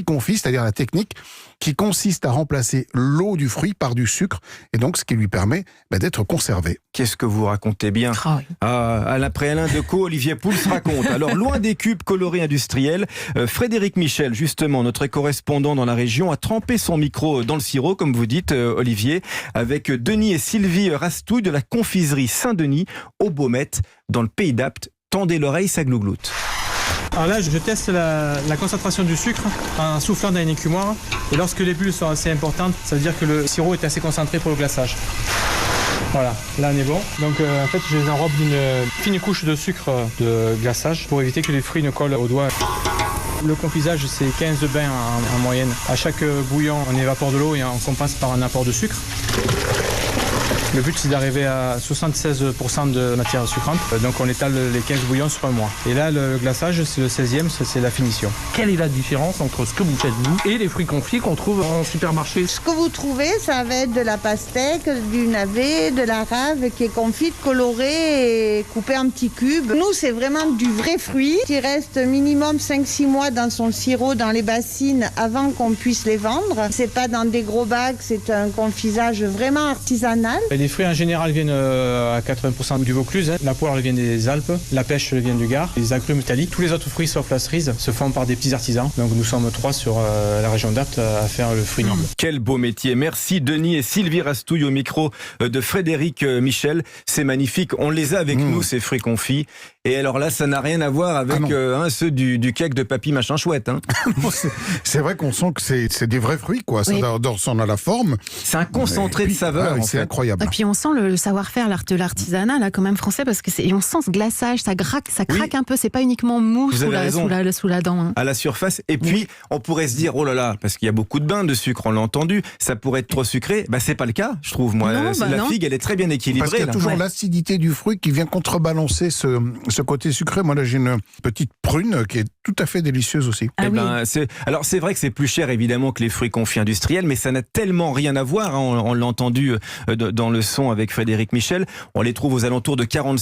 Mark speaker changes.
Speaker 1: confit, c'est-à-dire la technique qui consiste à remplacer l'eau du fruit par du sucre, et donc ce qui lui permet d'être conservé.
Speaker 2: Qu'est-ce que vous racontez bien. Après Alain Decaux, Olivier Pouls raconte. Alors, loin des cubes colorés industriels, Frédéric Michel, justement, notre correspondant dans la région, a trempé son micro dans le sirop, comme vous dites, Olivier, avec Denis et Sylvie Rastouille de la confiserie Saint-Denis, au Baumette, dans le Pays d'Apt. Tendez l'oreille, ça glougloute.
Speaker 3: Alors là, je teste la concentration du sucre en soufflant dans une écumoire. Et lorsque les bulles sont assez importantes, ça veut dire que le sirop est assez concentré pour le glaçage. Voilà, là on est bon. Donc en fait, je les enrobe d'une fine couche de sucre de glaçage pour éviter que les fruits ne collent aux doigts. Le confisage, c'est 15 bains en moyenne. À chaque bouillon, on évapore de l'eau et on compense par un apport de sucre. Le but, c'est d'arriver à 76% de matière sucrante. Donc on étale les 15 bouillons sur un mois. Et là, le glaçage, c'est le 16e, c'est la finition.
Speaker 4: Quelle est la différence entre ce que vous faites vous et les fruits confits qu'on trouve en supermarché?
Speaker 5: Ce que vous trouvez, ça va être de la pastèque, du navet, de la rave qui est confite, colorée et coupée en petits cubes. Nous, c'est vraiment du vrai fruit qui reste minimum 5-6 mois dans son sirop, dans les bassines avant qu'on puisse les vendre. C'est pas dans des gros bacs, c'est un confisage vraiment artisanal.
Speaker 3: Les fruits en général viennent à 80% du Vaucluse. La poire vient des Alpes, la pêche vient du Gard, les agrumes Italie. Tous les autres fruits sauf la cerise se font par des petits artisans. Donc nous sommes 3 sur la région d'Apt à faire le fruit noble.
Speaker 2: Quel beau métier. Merci Denis et Sylvie Rastouille au micro de Frédéric Michel. C'est magnifique. On les a avec nous, ces fruits confits. Et alors là, ça n'a rien à voir avec ceux du cake de papy machin chouette. Hein.
Speaker 1: C'est vrai qu'on sent que c'est des vrais fruits, quoi. Oui. Ça en a la forme.
Speaker 2: C'est un concentré de saveur.
Speaker 1: C'est incroyable.
Speaker 6: Et puis on sent le savoir-faire de l'artisanat là quand même français parce que et on sent ce glaçage, ça craque un peu. C'est pas uniquement mou sous la dent. Hein.
Speaker 2: À la surface. Et puis on pourrait se dire oh là là, parce qu'il y a beaucoup de bains de sucre, on l'a entendu, ça pourrait être trop sucré. C'est pas le cas, je trouve. Moi, la figue, elle est très bien équilibrée.
Speaker 1: Parce qu'il y a toujours l'acidité du fruit qui vient contrebalancer ce côté sucré. Moi là, j'ai une petite prune qui est tout à fait délicieuse aussi.
Speaker 2: Alors c'est vrai que c'est plus cher évidemment que les fruits confits industriels, mais ça n'a tellement rien à voir. Hein. On l'a entendu dans le son avec Frédéric Michel. On les trouve aux alentours de 46